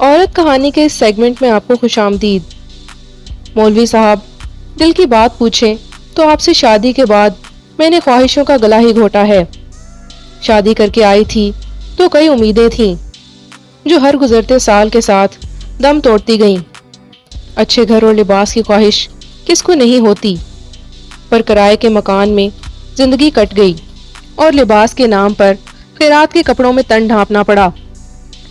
عورت کہانی کے اس سیگمنٹ میں آپ کو خوش آمدید۔ مولوی صاحب، دل کی بات پوچھیں تو آپ سے شادی کے بعد میں نے خواہشوں کا گلا ہی گھوٹا ہے۔ شادی کر کے آئی تھی تو کئی امیدیں تھیں جو ہر گزرتے سال کے ساتھ دم توڑتی گئیں۔ اچھے گھر اور لباس کی خواہش کس کو نہیں ہوتی، پر کرائے کے مکان میں زندگی کٹ گئی اور لباس کے نام پر خیرات کے کپڑوں میں تن ڈھانپنا پڑا۔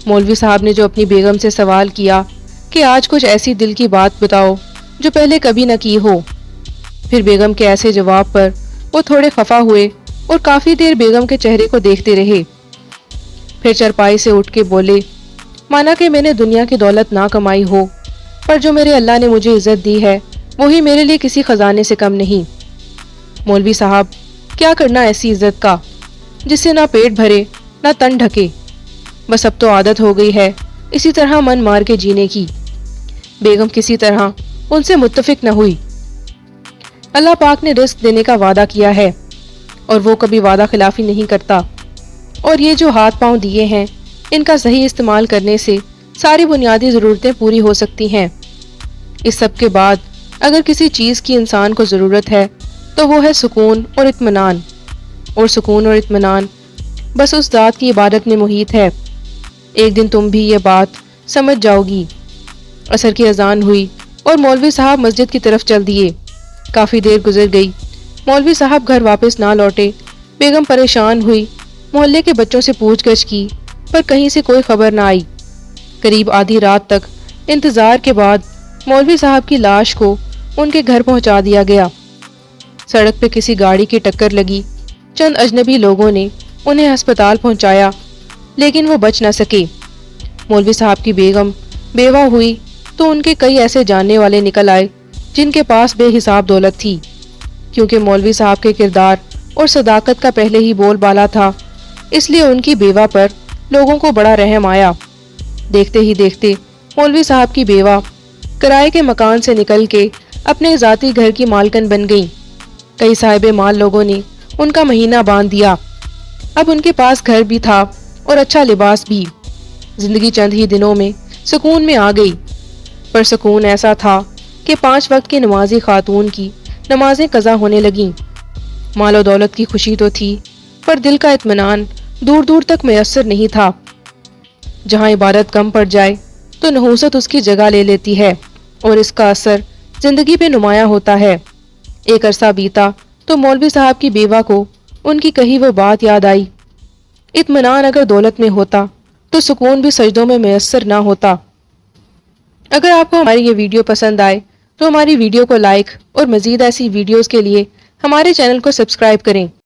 مولوی صاحب نے جو اپنی بیگم سے سوال کیا کہ آج کچھ ایسی دل کی بات بتاؤ جو پہلے کبھی نہ کی ہو، پھر بیگم کے ایسے جواب پر وہ تھوڑے خفا ہوئے اور کافی دیر بیگم کے چہرے کو دیکھتے رہے۔ پھر چرپائی سے اٹھ کے بولے، مانا کہ میں نے دنیا کی دولت نہ کمائی ہو، پر جو میرے اللہ نے مجھے عزت دی ہے وہی میرے لیے کسی خزانے سے کم نہیں۔ مولوی صاحب، کیا کرنا ایسی عزت کا جس سے نہ پیٹ بھرے نہ تن ڈھکے؟ بس اب تو عادت ہو گئی ہے اسی طرح من مار کے جینے کی۔ بیگم کسی طرح ان سے متفق نہ ہوئی۔ اللہ پاک نے رزق دینے کا وعدہ کیا ہے اور وہ کبھی وعدہ خلافی نہیں کرتا، اور یہ جو ہاتھ پاؤں دیے ہیں ان کا صحیح استعمال کرنے سے ساری بنیادی ضرورتیں پوری ہو سکتی ہیں۔ اس سب کے بعد اگر کسی چیز کی انسان کو ضرورت ہے تو وہ ہے سکون اور اطمینان، اور سکون اور اطمینان بس اس ذات کی عبادت میں محیط ہے۔ ایک دن تم بھی یہ بات سمجھ جاؤ گی۔ عصر کی اذان ہوئی اور مولوی صاحب مسجد کی طرف چل دیے۔ کافی دیر گزر گئی، مولوی صاحب گھر واپس نہ لوٹے۔ بیگم پریشان ہوئی، محلے کے بچوں سے پوچھ گچھ کی، پر کہیں سے کوئی خبر نہ آئی۔ قریب آدھی رات تک انتظار کے بعد مولوی صاحب کی لاش کو ان کے گھر پہنچا دیا گیا۔ سڑک پہ کسی گاڑی کی ٹکر لگی، چند اجنبی لوگوں نے انہیں ہسپتال پہنچایا، لیکن وہ بچ نہ سکے۔ مولوی صاحب کی بیگم بیوہ ہوئی تو ان کے کئی ایسے جاننے والے نکل آئے جن کے پاس بے حساب دولت تھی۔ کیونکہ مولوی صاحب کے کردار اور صداقت کا پہلے ہی بول بالا تھا، اس لیے ان کی بیوہ پر لوگوں کو بڑا رحم آیا۔ دیکھتے ہی دیکھتے مولوی صاحب کی بیوہ کرائے کے مکان سے نکل کے اپنے ذاتی گھر کی مالکن بن گئیں۔ کئی صاحب مال لوگوں نے ان کا مہینہ باندھ دیا۔ اب ان کے پاس گھر بھی تھا اور اچھا لباس بھی۔ زندگی چند ہی دنوں میں سکون میں آ گئی، پر سکون ایسا تھا کہ 5 وقت کی نمازی خاتون کی نمازیں قضا ہونے لگیں۔ مال و دولت کی خوشی تو تھی، پر دل کا اطمینان دور دور تک میسر نہیں تھا۔ جہاں عبادت کم پڑ جائے تو نحوست اس کی جگہ لے لیتی ہے اور اس کا اثر زندگی پہ نمایاں ہوتا ہے۔ ایک عرصہ بیتا تو مولوی صاحب کی بیوہ کو ان کی کہی وہ بات یاد آئی، اطمینان اگر دولت میں ہوتا تو سکون بھی سجدوں میں میسر نہ ہوتا۔ اگر آپ کو ہماری یہ ویڈیو پسند آئے تو ہماری ویڈیو کو لائک اور مزید ایسی ویڈیوز کے لیے ہمارے چینل کو سبسکرائب کریں۔